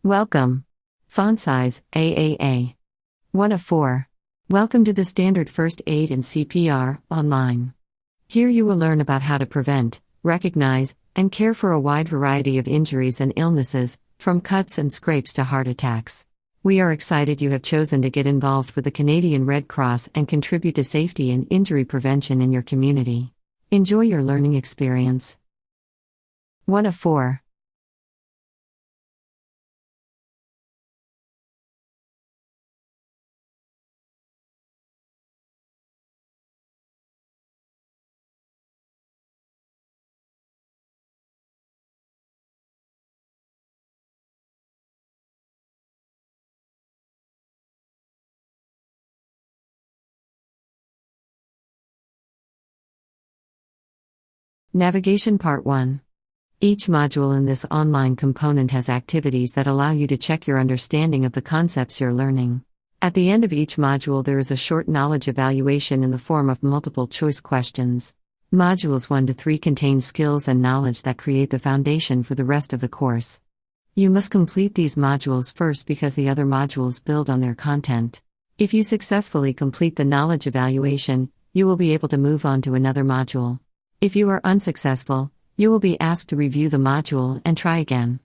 Welcome. Font size, AAA. 1 of 4. Welcome to the Standard First Aid and CPR online. Here you will learn about how to prevent, recognize, and care for a wide variety of injuries and illnesses, from cuts and scrapes to heart attacks. We are excited you have chosen to get involved with the Canadian Red Cross and contribute to safety and injury prevention in your community. Enjoy your learning experience. 1 of 4. Navigation Part 1. Each module in this online component has activities that allow you to check your understanding of the concepts you're learning. At the end of each module, there is a short knowledge evaluation in the form of multiple choice questions. Modules 1 to 3 contain skills and knowledge that create the foundation for the rest of the course. You must complete these modules first because the other modules build on their content. If you successfully complete the knowledge evaluation, you will be able to move on to another module. If you are unsuccessful, you will be asked to review the module and try again.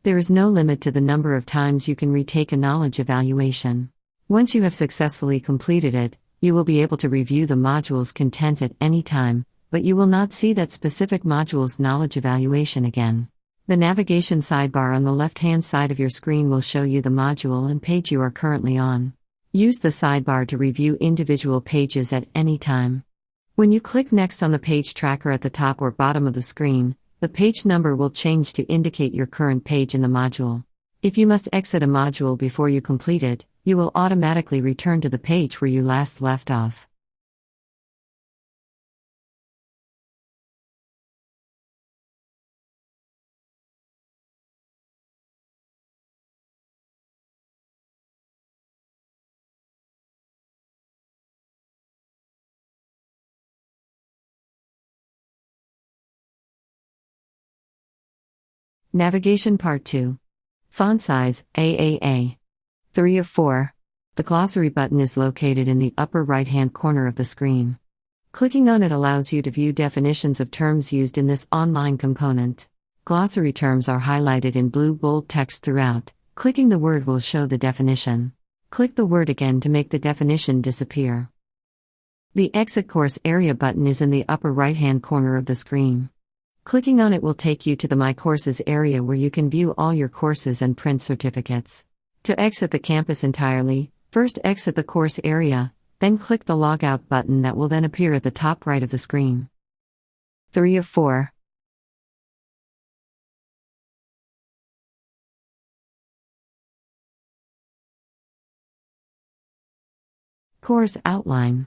There is no limit to the number of times you can retake a knowledge evaluation. Once you have successfully completed it, you will be able to review the module's content at any time, but you will not see that specific module's knowledge evaluation again. The navigation sidebar on the left-hand side of your screen will show you the module and page you are currently on. Use the sidebar to review individual pages at any time. When you click Next on the page tracker at the top or bottom of the screen, the page number will change to indicate your current page in the module. If you must exit a module before you complete it, you will automatically return to the page where you last left off. Navigation Part 2. Font size, AAA. 3 of 4. The glossary button is located in the upper right-hand corner of the screen. Clicking on it allows you to view definitions of terms used in this online component. Glossary terms are highlighted in blue bold text throughout. Clicking the word will show the definition. Click the word again to make the definition disappear. The Exit Course Area button is in the upper right-hand corner of the screen. Clicking on it will take you to the My Courses area where you can view all your courses and print certificates. To exit the campus entirely, first exit the course area, then click the Logout button that will then appear at the top right of the screen. 3 of 4. Course Outline.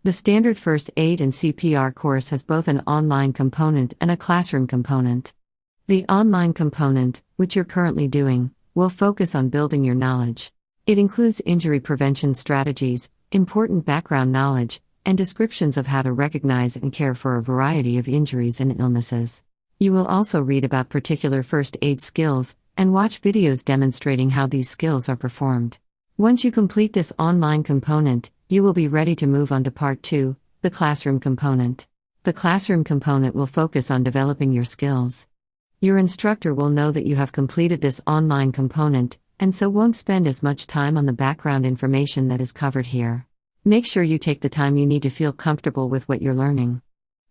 The Standard First Aid and CPR course has both an online component and a classroom component. The online component, which you're currently doing, will focus on building your knowledge. It includes injury prevention strategies, important background knowledge, and descriptions of how to recognize and care for a variety of injuries and illnesses. You will also read about particular first aid skills and watch videos demonstrating how these skills are performed. Once you complete this online component, you will be ready to move on to Part 2, the classroom component. The classroom component will focus on developing your skills. Your instructor will know that you have completed this online component, and so won't spend as much time on the background information that is covered here. Make sure you take the time you need to feel comfortable with what you're learning.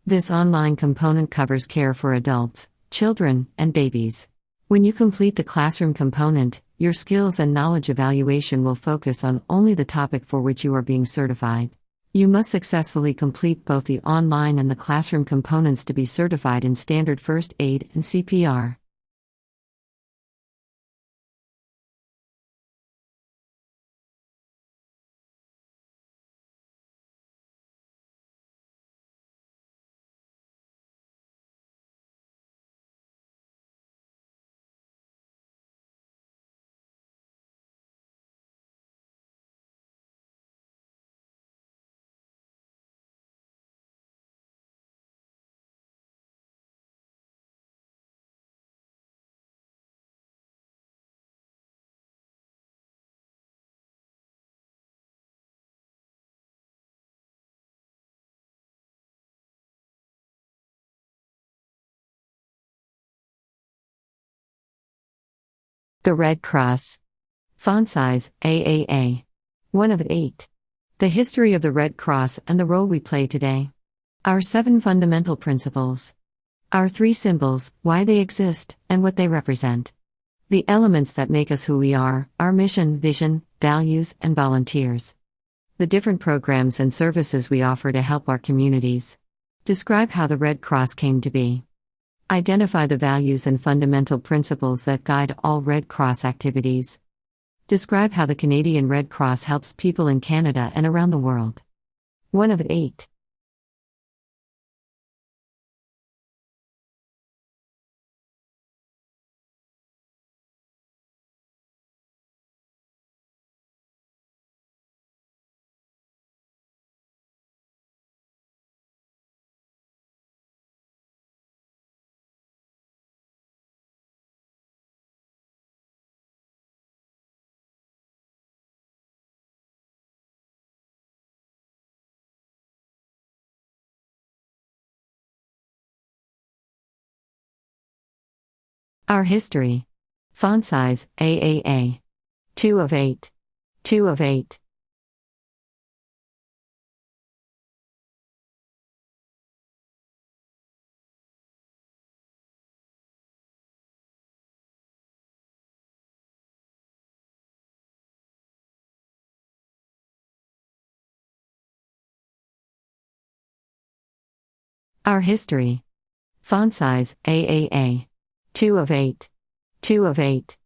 This online component covers care for adults, children, and babies. When you complete the classroom component, your skills and knowledge evaluation will focus on only the topic for which you are being certified. You must successfully complete both the online and the classroom components to be certified in Standard First Aid and CPR. The Red Cross. Font size AAA. 1 of 8. The history of the Red Cross and the role we play today. Our 7 fundamental principles. Our 3 symbols, why they exist, and what they represent. The elements that make us who we are, our mission, vision, values, and volunteers. The different programs and services we offer to help our communities. Describe how the Red Cross came to be. Identify the values and fundamental principles that guide all Red Cross activities. Describe how the Canadian Red Cross helps people in Canada and around the world. 1 of 8. Our history. Font size AAA. 2 of 8. 2 of 8. Our history. Font size AAA. 2 of 8. 2 of 8.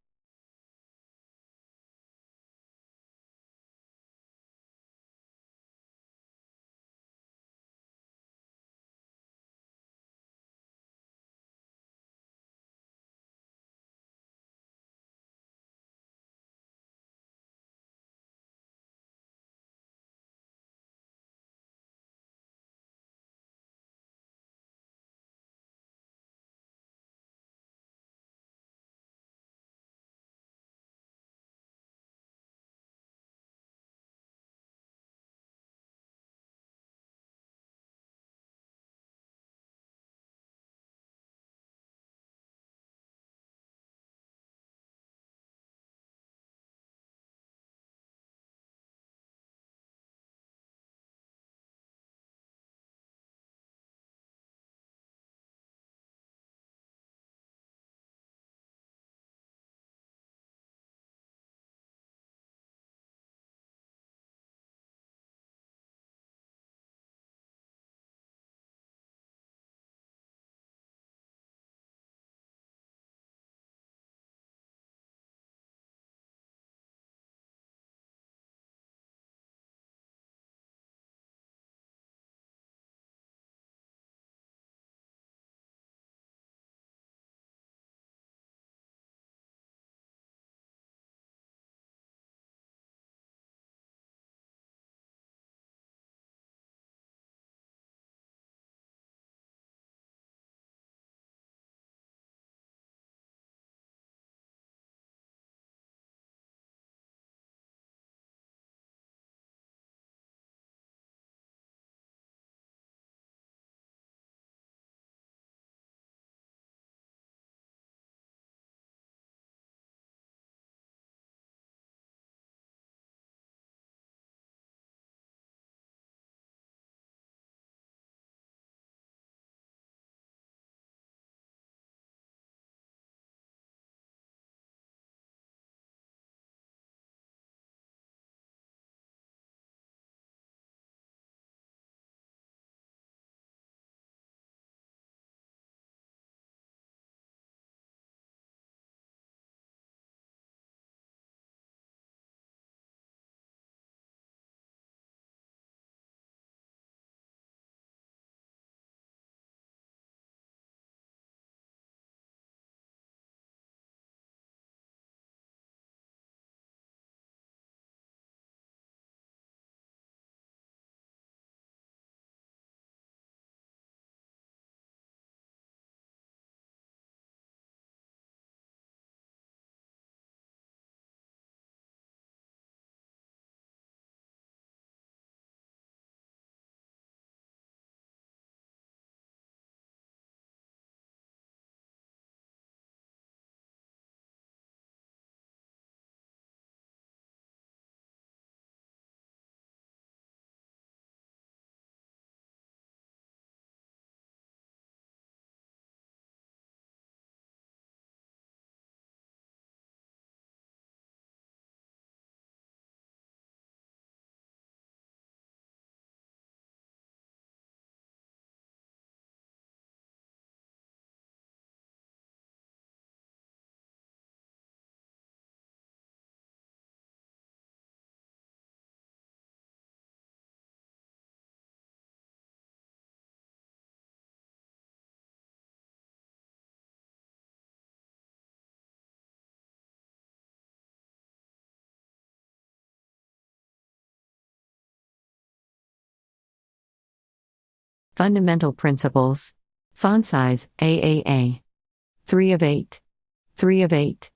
Fundamental principles. Font size, AAA. 3 of 8. 3 of 8.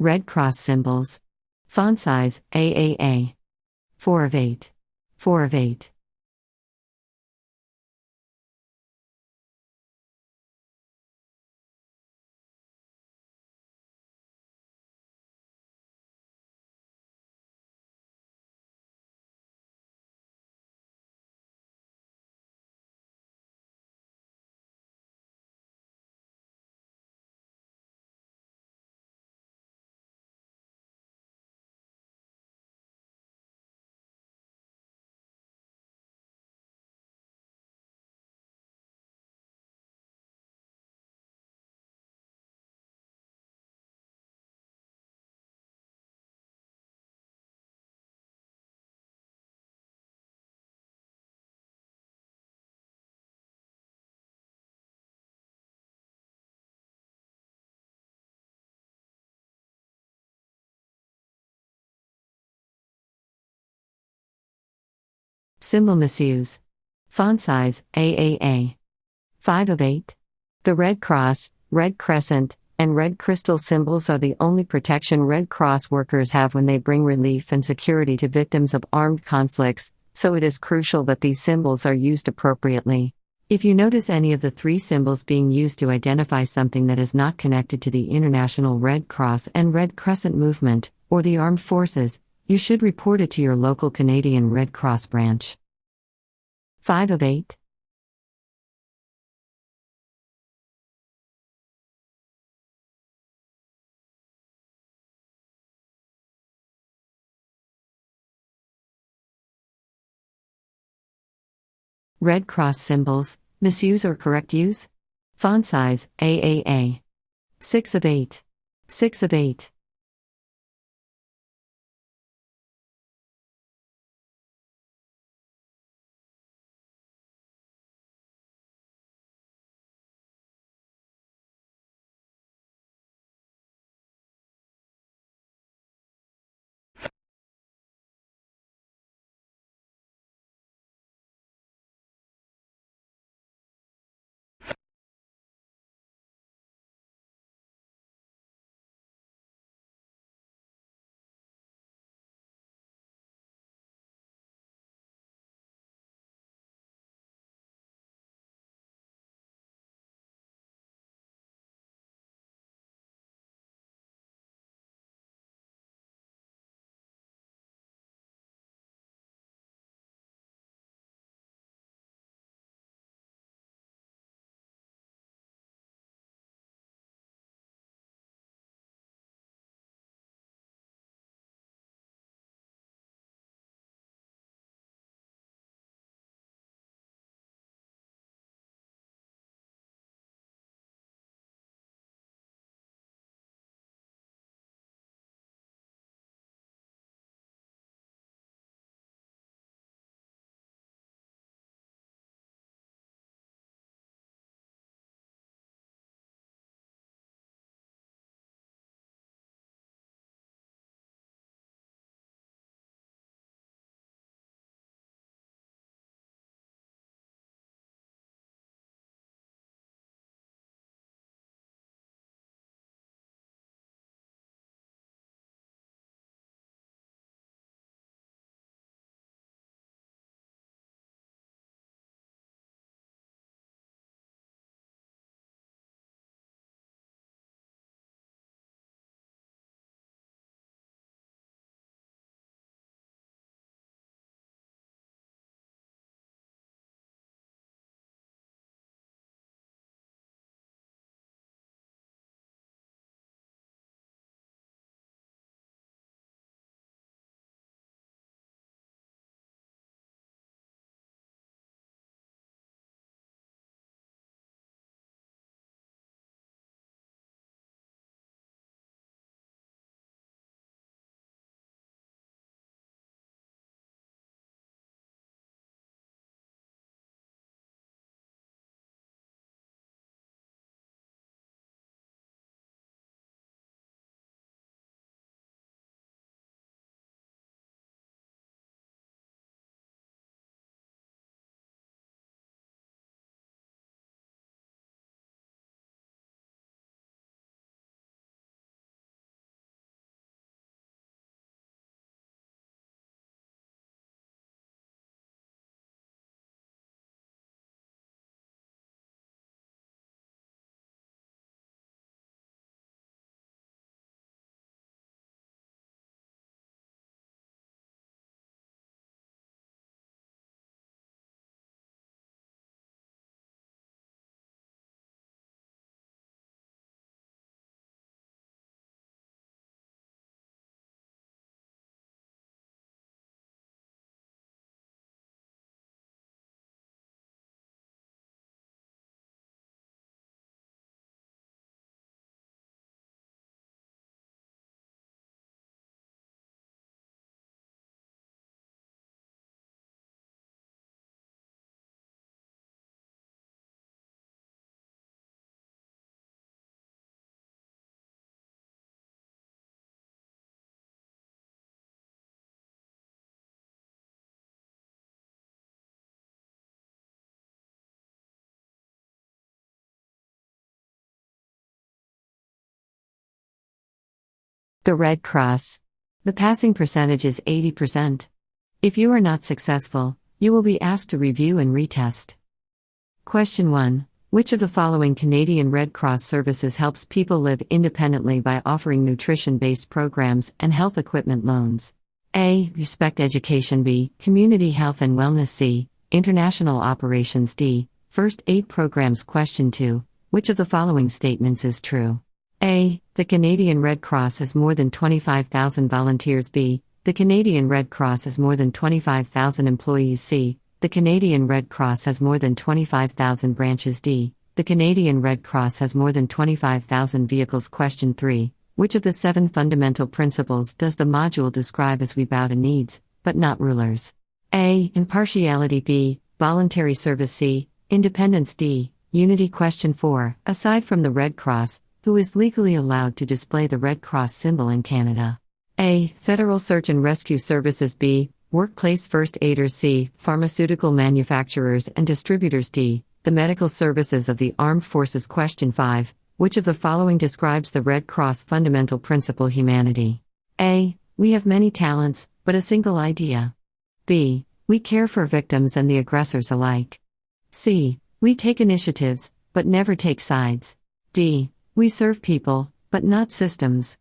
Red cross symbols. Font size, AAA. 4 of 8. 4 of 8. Symbol misuse. Font size, AAA. 5 of 8. The Red Cross, Red Crescent, and Red Crystal symbols are the only protection Red Cross workers have when they bring relief and security to victims of armed conflicts, so it is crucial that these symbols are used appropriately. If you notice any of the 3 symbols being used to identify something that is not connected to the International Red Cross and Red Crescent movement, or the armed forces, you should report it to your local Canadian Red Cross branch. 5 of 8. Red Cross symbols, misuse or correct use? Font size, AAA. 6 of 8. 6 of 8. The Red Cross. The passing percentage is 80%. If you are not successful, you will be asked to review and retest. Question 1. Which of the following Canadian Red Cross services helps people live independently by offering nutrition-based programs and health equipment loans? A. Respect Education. B. Community Health and Wellness. C. International Operations. D. First Aid Programs. Question 2. Which of the following statements is true? A. The Canadian Red Cross has more than 25,000 volunteers. B. The Canadian Red Cross has more than 25,000 employees. C. The Canadian Red Cross has more than 25,000 branches. D. The Canadian Red Cross has more than 25,000 vehicles. Question 3. Which of the 7 fundamental principles does the module describe as we bow to needs, but not rulers? A. Impartiality. B. Voluntary service. C. Independence. D. Unity. Question 4. Aside from the Red Cross, who is legally allowed to display the Red Cross symbol in Canada? A. Federal Search and Rescue Services. B. Workplace First Aiders. C. Pharmaceutical manufacturers and distributors. D. The Medical Services of the Armed Forces. Question 5. Which of the following describes the Red Cross fundamental principle? Humanity. A. We have many talents, but a single idea. B. We care for victims and the aggressors alike. C. We take initiatives, but never take sides. D. We serve people, but not systems.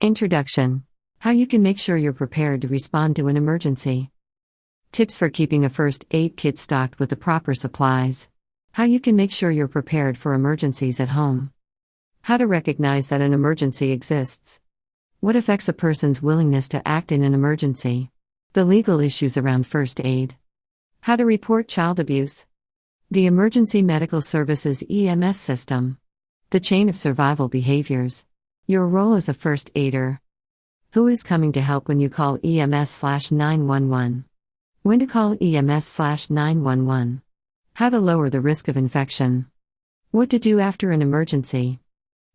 Introduction. How you can make sure you're prepared to respond to an emergency. Tips for keeping a first aid kit stocked with the proper supplies. How you can make sure you're prepared for emergencies at home. How to recognize that an emergency exists. What affects a person's willingness to act in an emergency. The legal issues around first aid. How to report child abuse. The Emergency Medical Services EMS system. The chain of survival behaviors. Your role as a first aider. Who is coming to help when you call EMS/911? When to call EMS/911. How to lower the risk of infection. What to do after an emergency.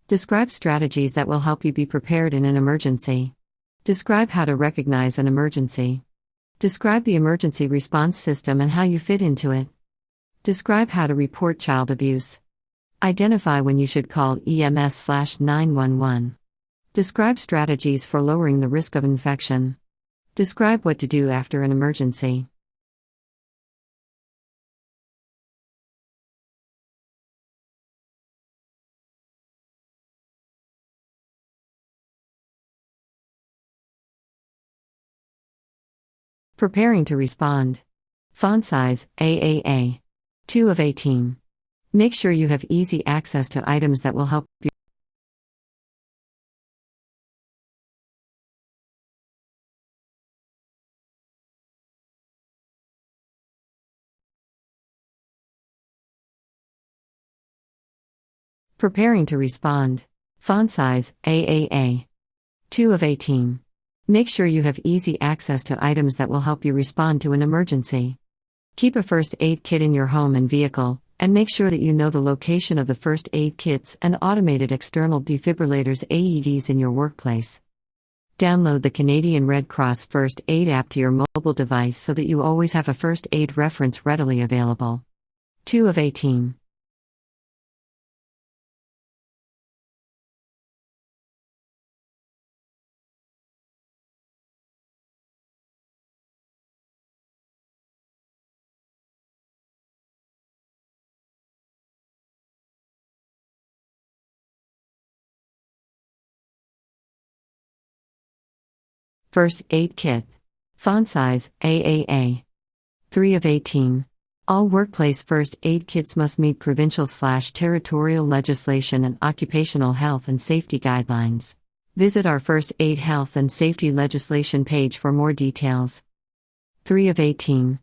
Describe strategies that will help you be prepared in an emergency. Describe how to recognize an emergency. Describe the emergency response system and how you fit into it. Describe how to report child abuse. Identify when you should call EMS/911. Describe strategies for lowering the risk of infection. Describe what to do after an emergency. Preparing to respond. Font size, AAA. 2 of 18. Make sure you have easy access to items that will help you. Preparing to respond. Font size, AAA. 2 of 18. Make sure you have easy access to items that will help you respond to an emergency. Keep a first aid kit in your home and vehicle, and make sure that you know the location of the first aid kits and automated external defibrillators (AEDs) in your workplace. Download the Canadian Red Cross First Aid app to your mobile device so that you always have a first aid reference readily available. 2 of 18. First Aid Kit. Font size, AAA. 3 of 18. All workplace first aid kits must meet provincial/territorial legislation and occupational health and safety guidelines. Visit our first aid health and safety legislation page for more details. 3 of 18.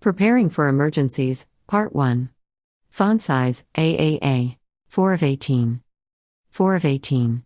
Preparing for Emergencies, Part 1. Font size, AAA. 4 of 18. 4 of 18.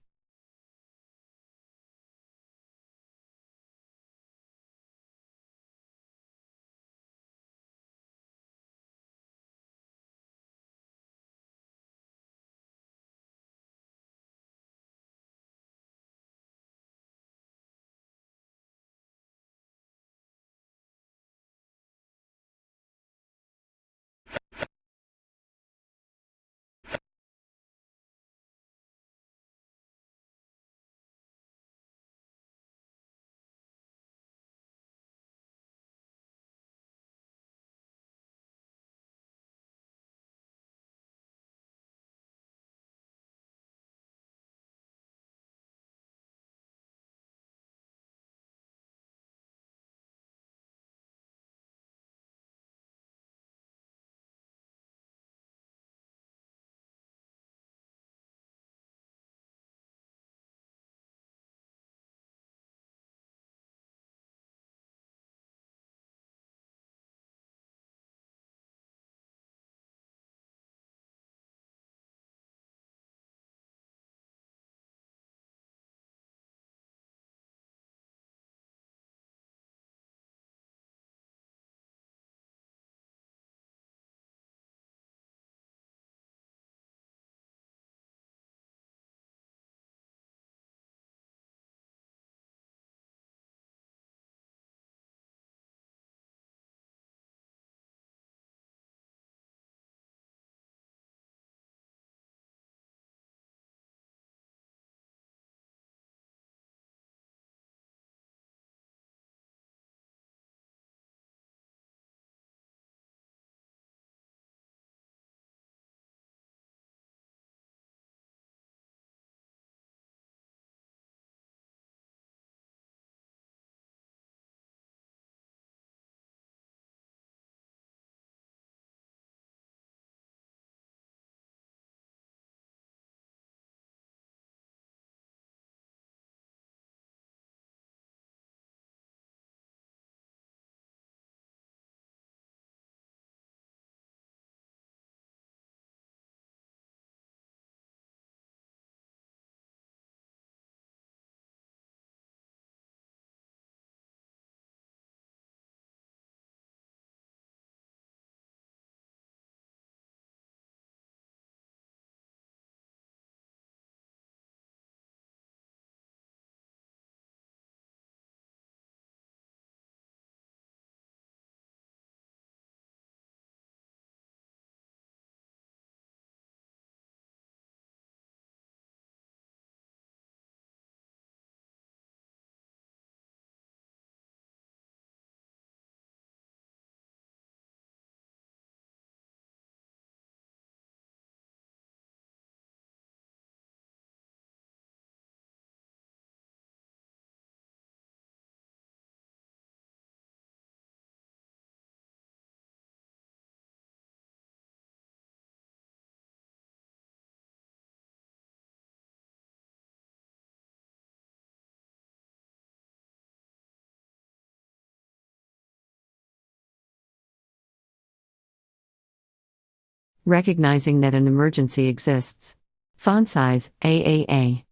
Recognizing that an emergency exists. Font size, AAA.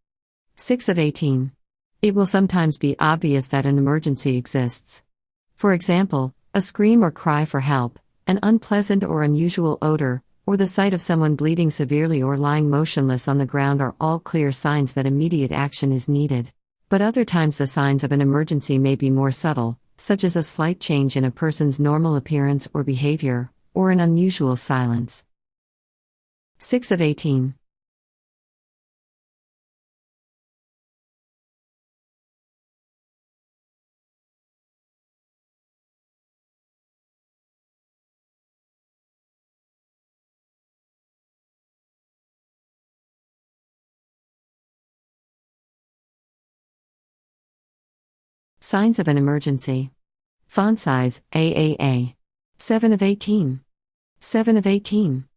6 of 18. It will sometimes be obvious that an emergency exists. For example, a scream or cry for help, an unpleasant or unusual odor, or the sight of someone bleeding severely or lying motionless on the ground are all clear signs that immediate action is needed. But other times the signs of an emergency may be more subtle, such as a slight change in a person's normal appearance or behavior, or an unusual silence. 6 of 18. Signs of an emergency. Font size, AAA. 7 of 18. 7 of 18.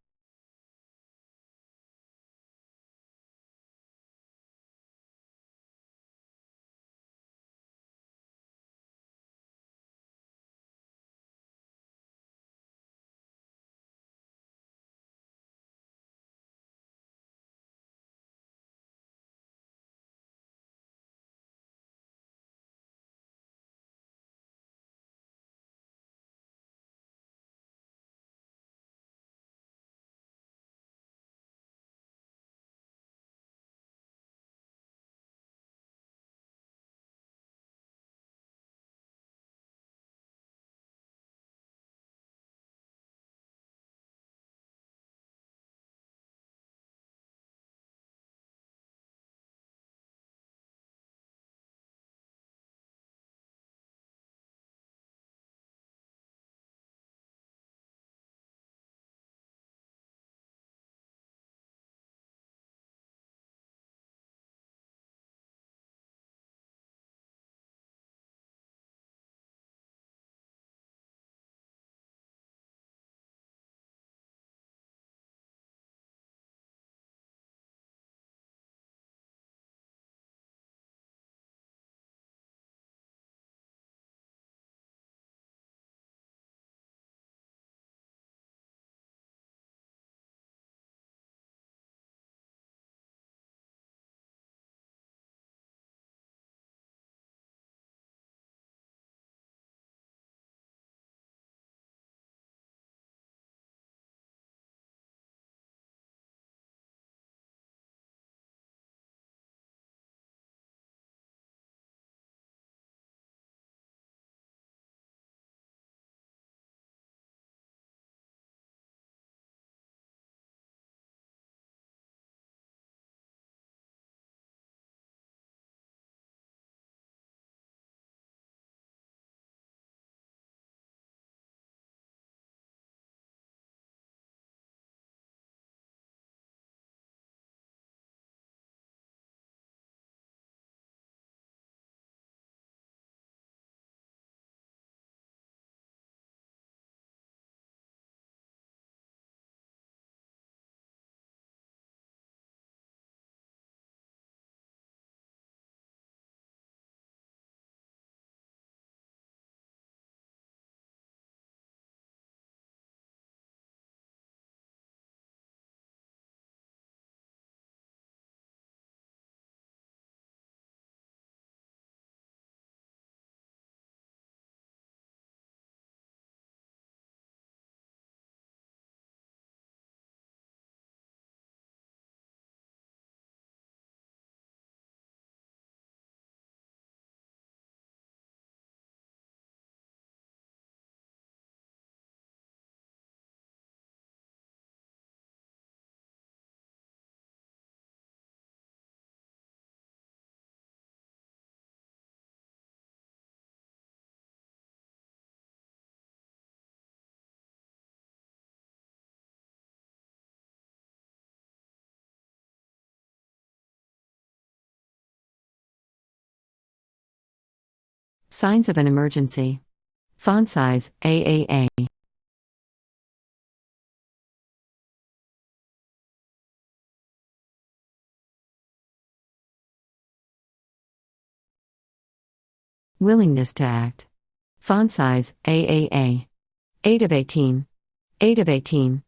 Signs of an emergency. Font size, AAA. Willingness to act. Font size, AAA. 8 of 18. 8 of 18.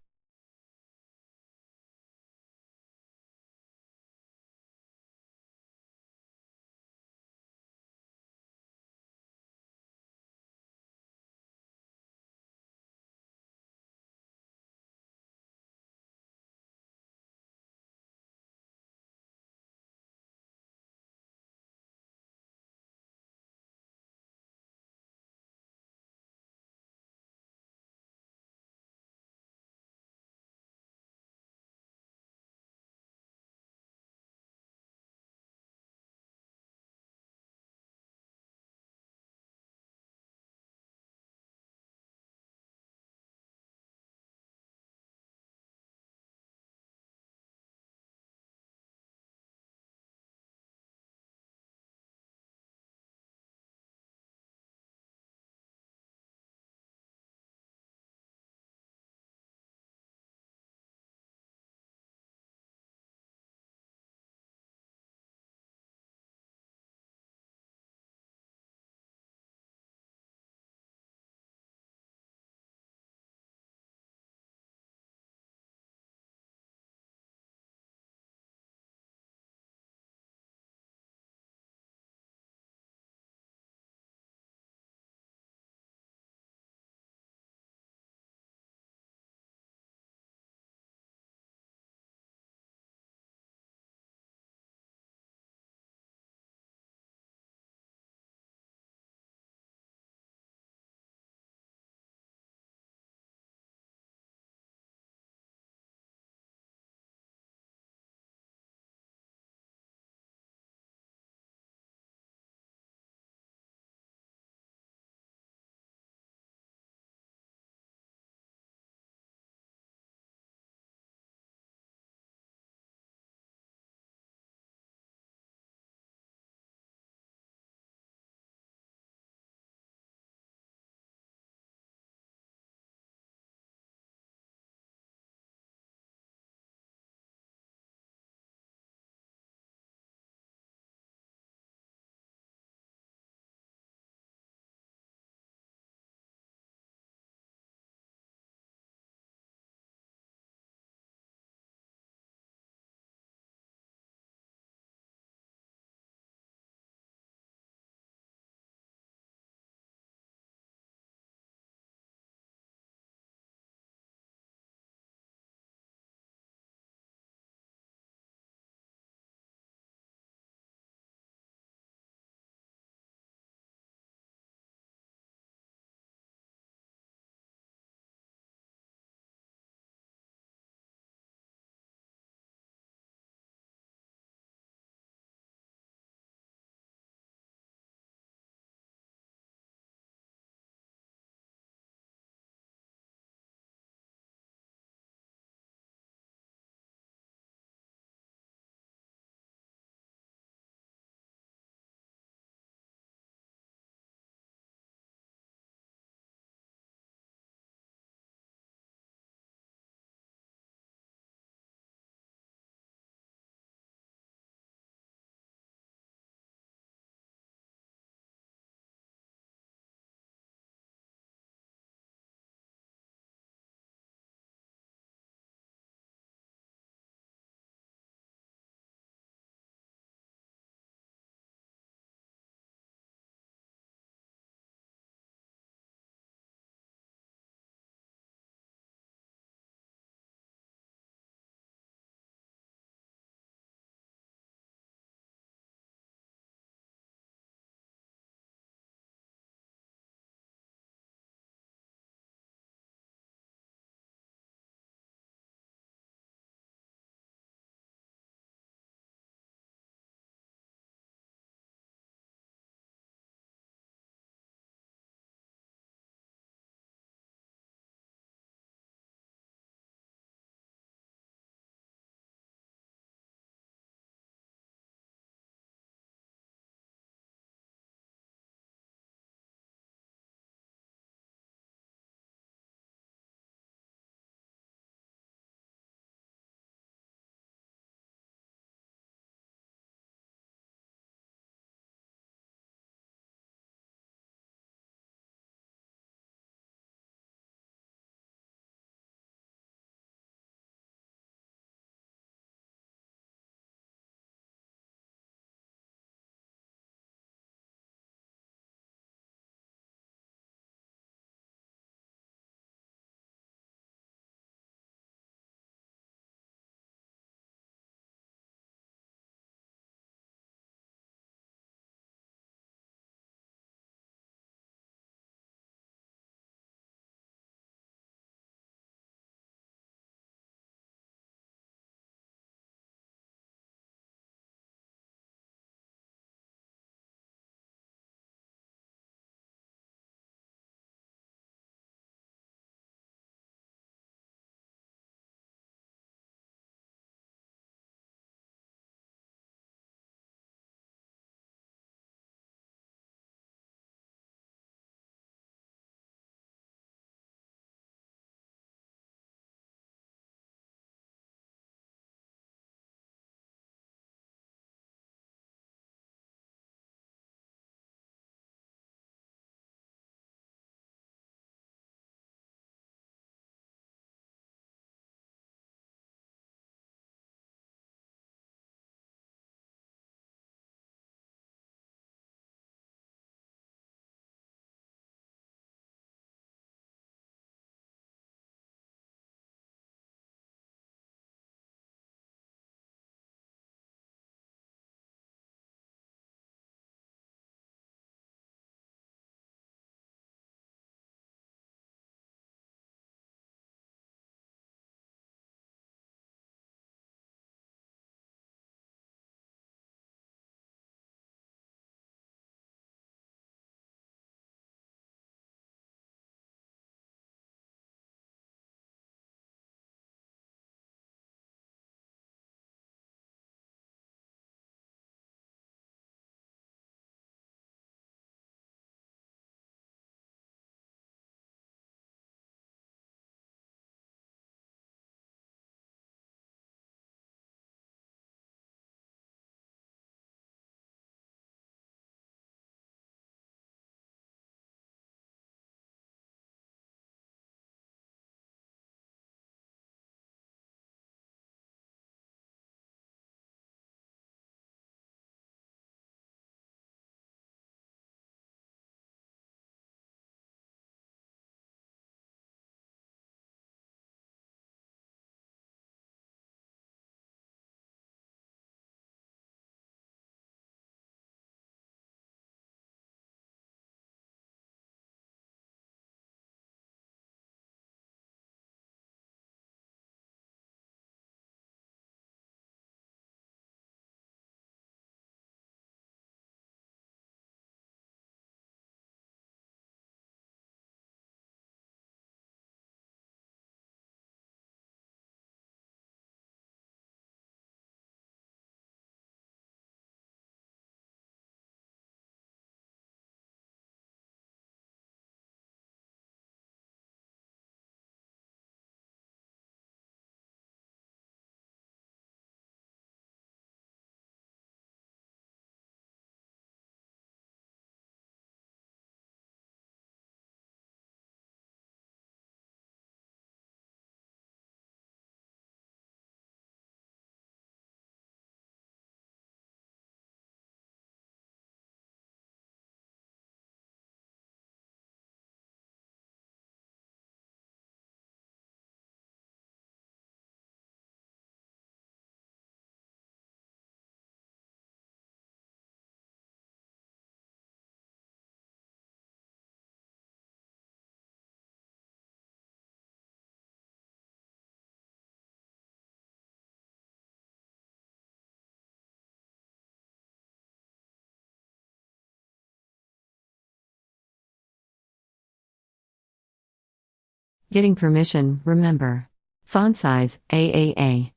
Getting permission, remember. Font size, AAA.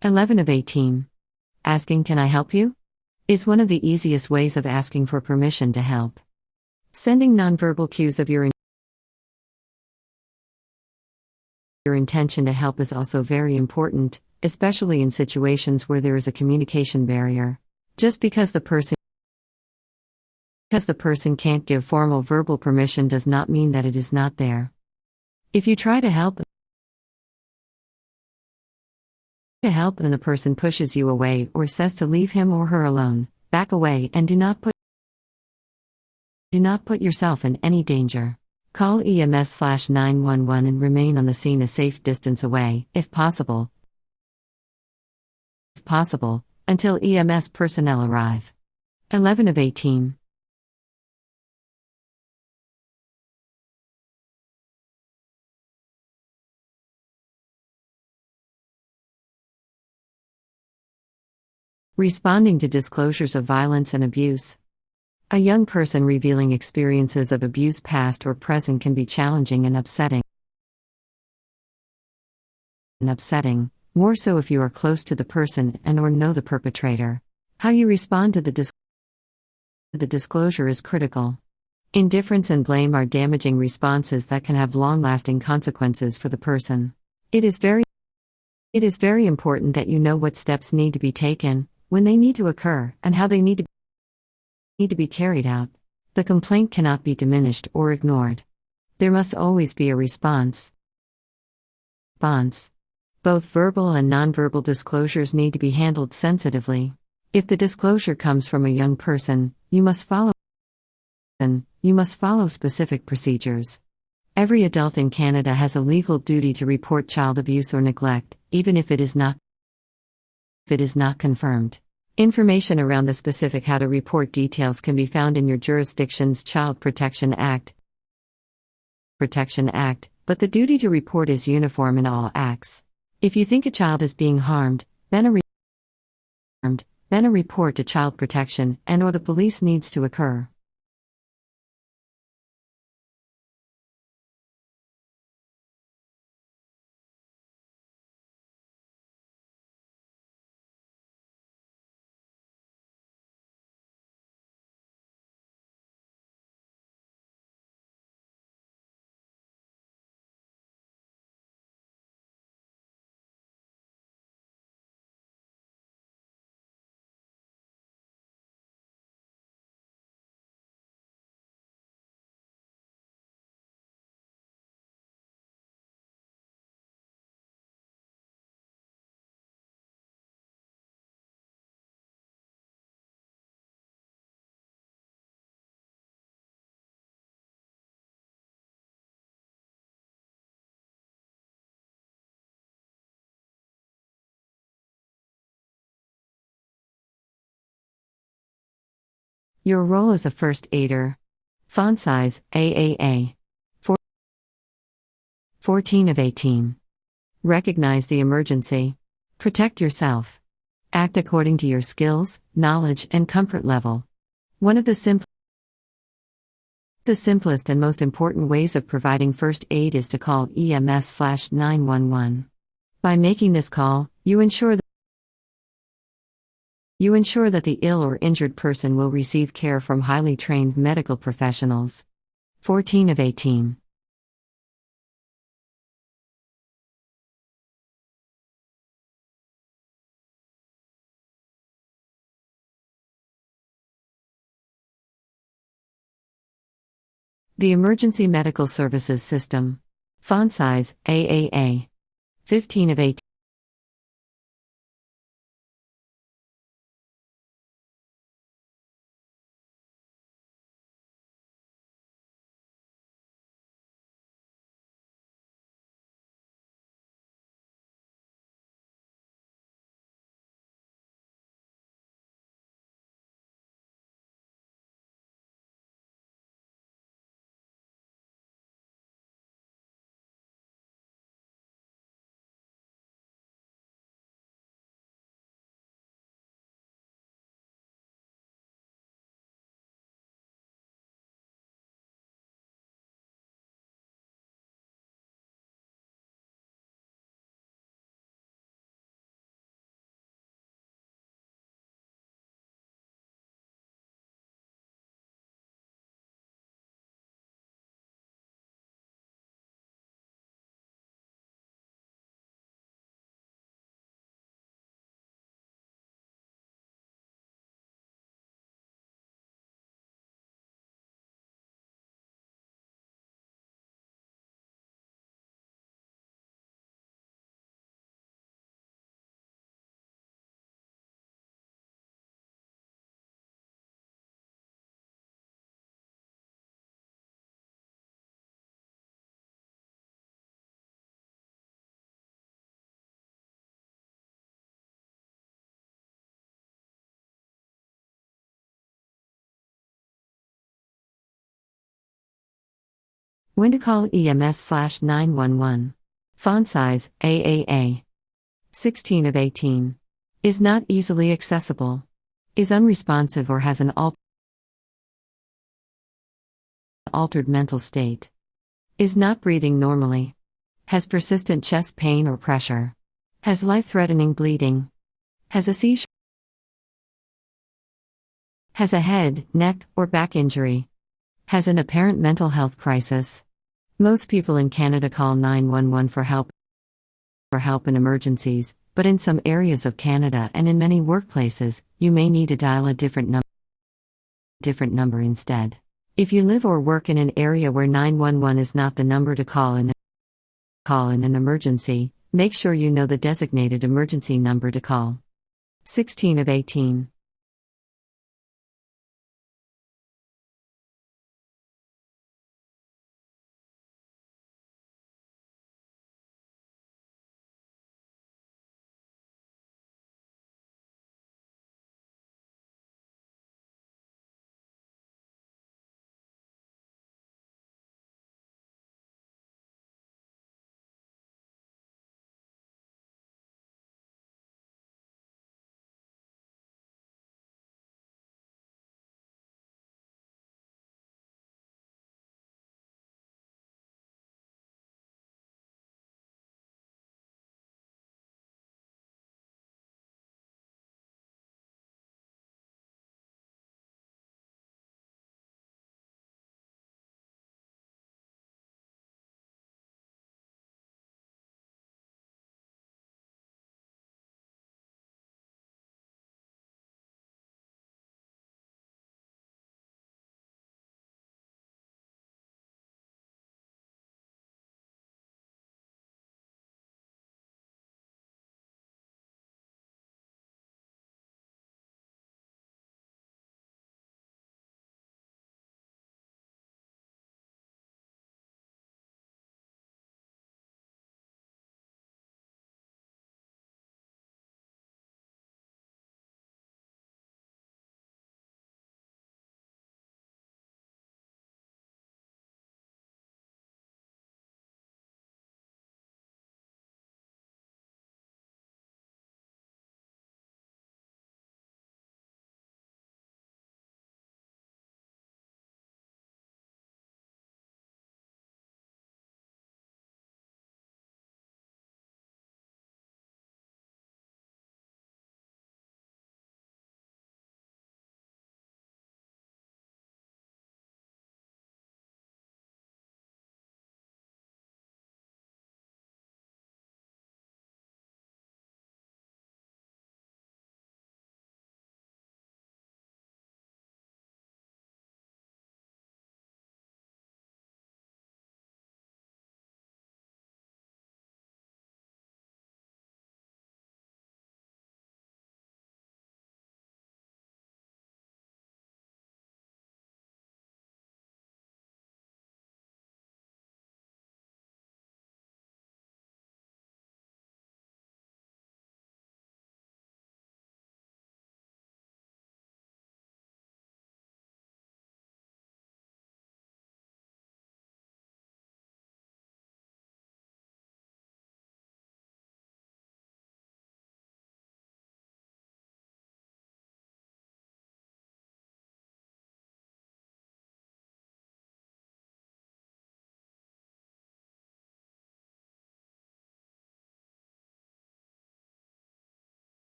11 of 18. Asking, "Can I help you?" is one of the easiest ways of asking for permission to help. Sending nonverbal cues of your intention to help is also very important, especially in situations where there is a communication barrier. Just because the person can't give formal verbal permission does not mean that it is not there. If you try to help and the person pushes you away or says to leave him or her alone, back away and do not put yourself in any danger. Call EMS/911 and remain on the scene a safe distance away, if possible, until EMS personnel arrive. 11 of 18. Responding to disclosures of violence and abuse. A young person revealing experiences of abuse past or present can be challenging and upsetting, more so if you are close to the person and/or know the perpetrator. How you respond to the disclosure is critical. Indifference and blame are damaging responses that can have long-lasting consequences for the person. It is very important that you know what steps need to be taken, when they need to occur, and how they need to be carried out. The complaint cannot be diminished or ignored. There must always be a response. Both verbal and nonverbal disclosures need to be handled sensitively. If the disclosure comes from a young person, you must follow specific procedures. Every adult in Canada has a legal duty to report child abuse or neglect, even if it is not confirmed. Information around the specific how to report details can be found in your jurisdiction's Child Protection Act, but the duty to report is uniform in all acts. If you think a child is being harmed, then a report to Child Protection and/or the police needs to occur. Your role as a first aider. Font size, AAA. 14 of 18. Recognize the emergency. Protect yourself. Act according to your skills, knowledge, and comfort level. One of the simplest and most important ways of providing first aid is to call EMS/911. By making this call, you ensure that the ill or injured person will receive care from highly trained medical professionals. 14 of 18. The Emergency Medical Services System. Font size, AAA. 15 of 18. When to call EMS/911. Font size AAA. 16 of 18. Is not easily accessible. Is unresponsive or has an altered mental state. Is not breathing normally. Has persistent chest pain or pressure. Has life-threatening bleeding. Has a seizure. Has a head, neck, or back injury. Has an apparent mental health crisis. Most people in Canada call 911 for help in emergencies, but in some areas of Canada and in many workplaces, you may need to dial a different number instead. If you live or work in an area where 911 is not the number to call in an emergency, make sure you know the designated emergency number to call. 16 of 18.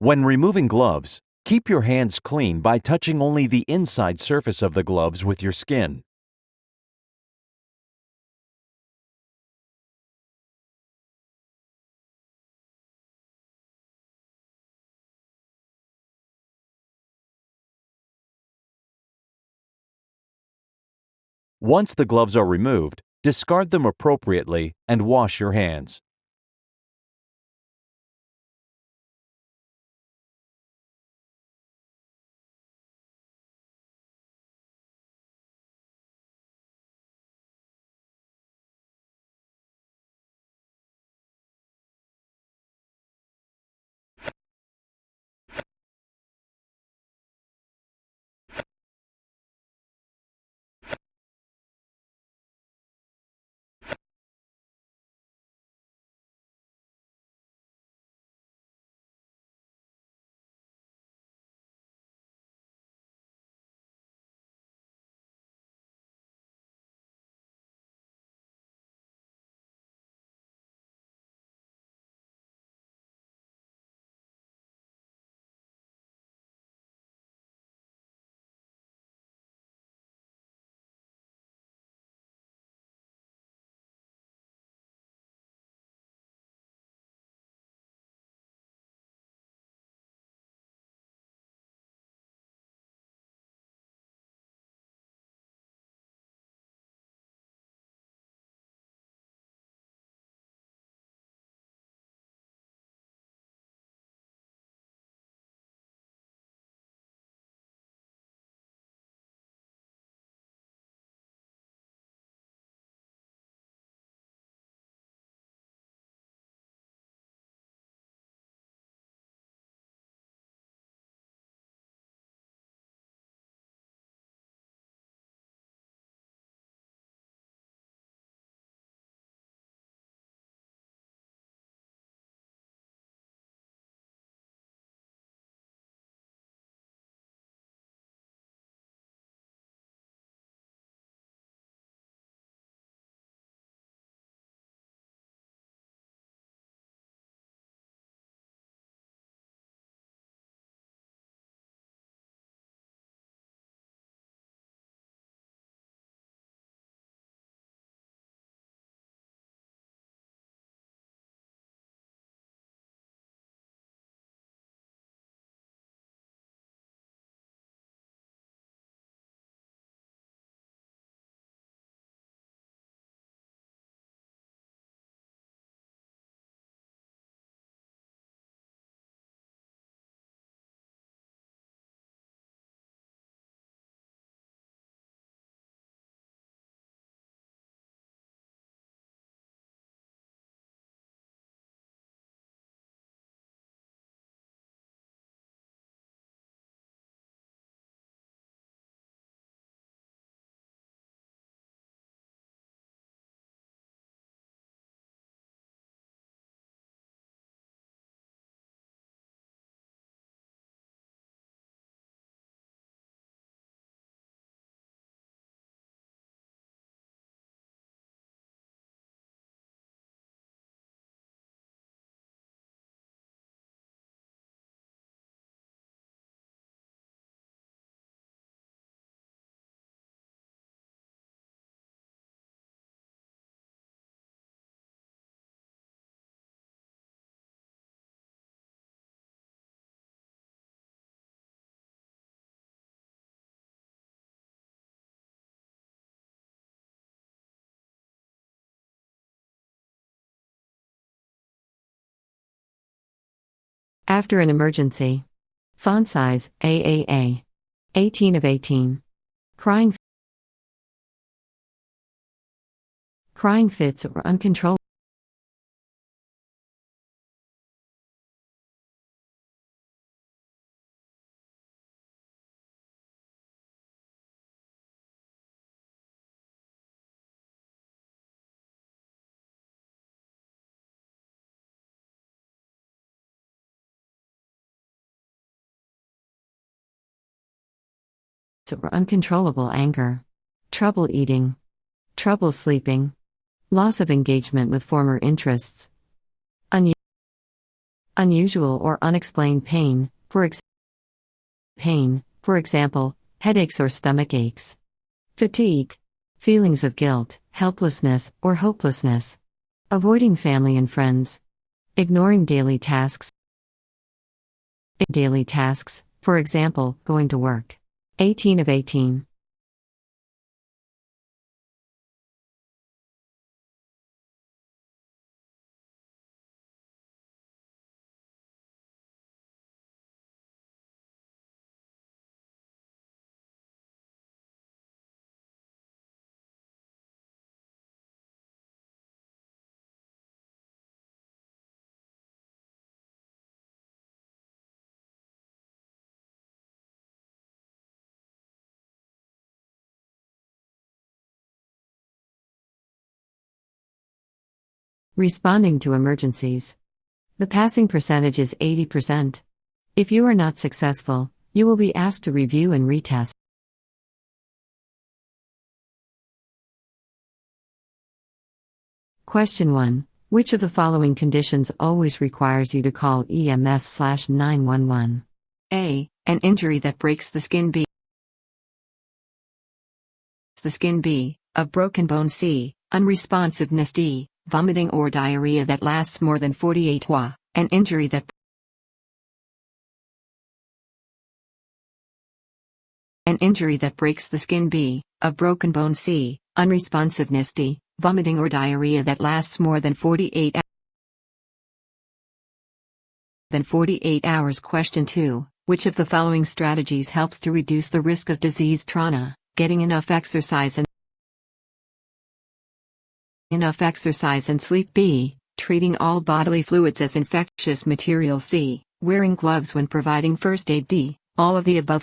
When removing gloves, keep your hands clean by touching only the inside surface of the gloves with your skin. Once the gloves are removed, discard them appropriately and wash your hands. After an emergency. Font size, AAA. 18 of 18. Crying fits or uncontrollable. Or uncontrollable anger. Trouble eating. Trouble sleeping. Loss of engagement with former interests. Unusual or unexplained pain, for example, headaches or stomach aches. Fatigue. Feelings of guilt, helplessness, or hopelessness. Avoiding family and friends. Ignoring daily tasks. For example, going to work. 18 of 18. Responding to emergencies. The passing percentage is 80%. If you are not successful, you will be asked to review and retest. Question 1. Which of the following conditions always requires you to call EMS/911? A. An injury that breaks the skin. B. A broken bone. C. Unresponsiveness. D. Vomiting or diarrhea that lasts more than 48 hours. An injury that breaks the skin. B. A broken bone. C. Unresponsiveness. D. Vomiting or diarrhea that lasts more than 48 hours. Question 2. Which of the following strategies helps to reduce the risk of disease trauma? Getting enough exercise and sleep. B. Treating all bodily fluids as infectious material. C. Wearing gloves when providing first aid. D. All of the above.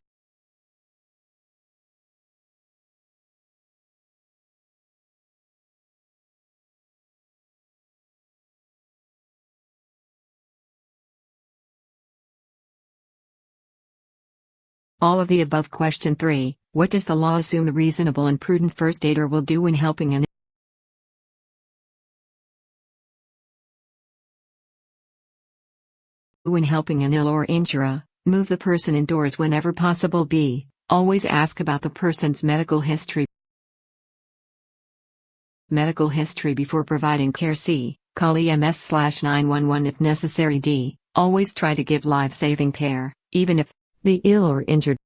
All of the above. Question 3. What does the law assume a reasonable and prudent first aider will do when helping an ill or injured? Move the person indoors whenever possible. B. Always ask about the person's medical history before providing care. C. Call EMS/911 if necessary. D. Always try to give life-saving care, even if the ill or injured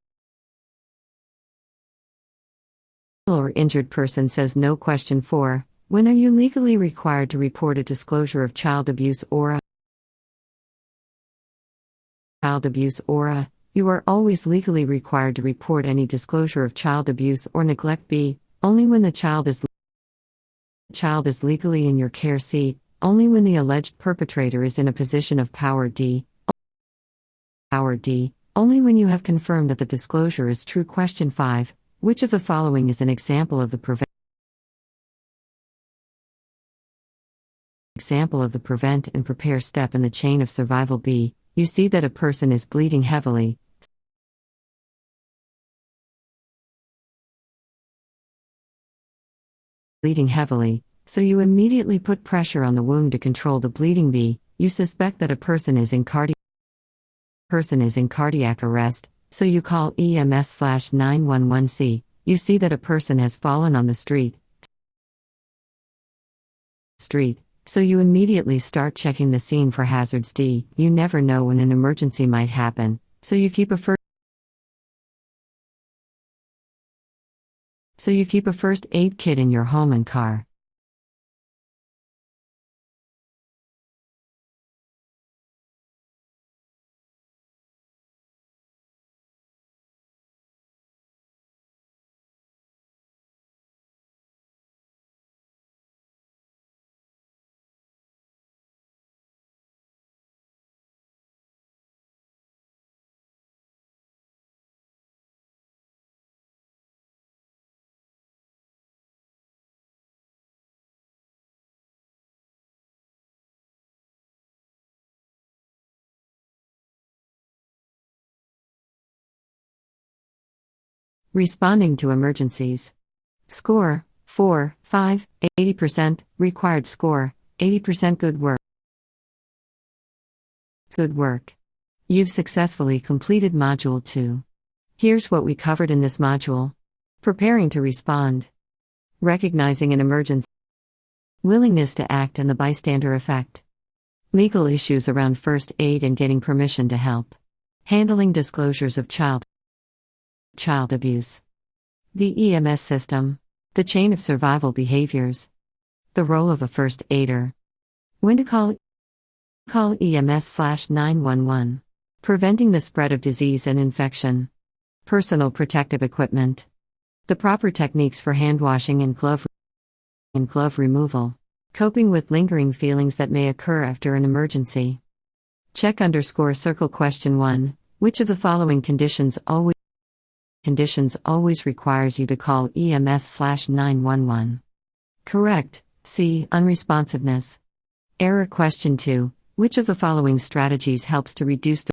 person says no. Question 4. When are you legally required to report a disclosure of child abuse or You are always legally required to report any disclosure of child abuse or neglect. B. Only when the child is legally in your care. C. Only when the alleged perpetrator is in a position of power. D. Only when you have confirmed that the disclosure is true. Question 5. Which of the following is an example of the prevent and prepare step in the chain of survival? B. You see that a person is bleeding heavily, so you immediately put pressure on the wound to control the bleeding. B. You suspect that a person is in cardiac arrest, so you call EMS/911. C. You see that a person has fallen on the street, so you immediately start checking the scene for hazards. D. You never know when an emergency might happen, so you keep a first aid kit in your home and car. Responding to emergencies. Score: 4, 5, 80%. Required score: 80%. Good work. Good work. You've successfully completed Module 2. Here's what we covered in this module. Preparing to respond. Recognizing an emergency. Willingness to act and the bystander effect. Legal issues around first aid and getting permission to help. Handling disclosures of child abuse. The EMS system. The chain of survival behaviors. The role of a first aider. When to call EMS/911. Preventing the spread of disease and infection. Personal protective equipment. The proper techniques for hand washing and glove removal. Coping with lingering feelings that may occur after an emergency. Check_circle question 1. Which of the following conditions always requires you to call EMS/911? Correct. C. Unresponsiveness. Error question 2. Which of the following strategies helps to reduce the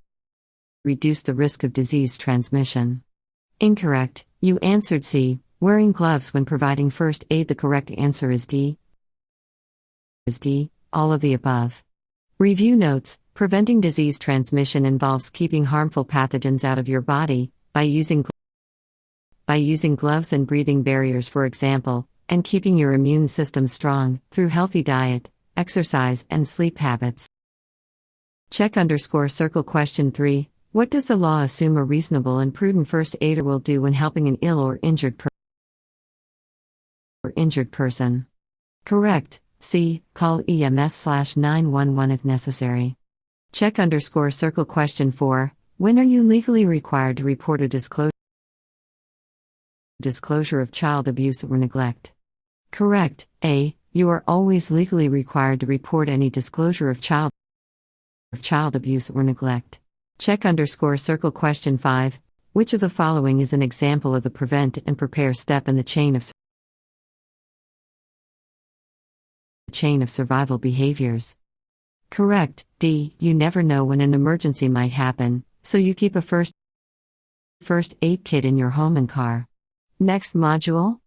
risk of disease transmission? Incorrect. You answered C. Wearing gloves when providing first aid. The correct answer is D. All of the above. Review notes. Preventing disease transmission involves keeping harmful pathogens out of your body by using gloves and breathing barriers, for example, and keeping your immune system strong through healthy diet, exercise, and sleep habits. Check_circle question 3. What does the law assume a reasonable and prudent first aider will do when helping an ill or injured person? Correct. C. Call EMS/911 if necessary. Check_circle question 4. When are you legally required to report a disclosure of child abuse or neglect? Correct. A. You are always legally required to report any disclosure of child abuse or neglect. Check_circle question 5. Which of the following is an example of the prevent and prepare step in the chain of survival behaviors? Correct. D. You never know when an emergency might happen, so you keep a first aid kit in your home and car. Next module.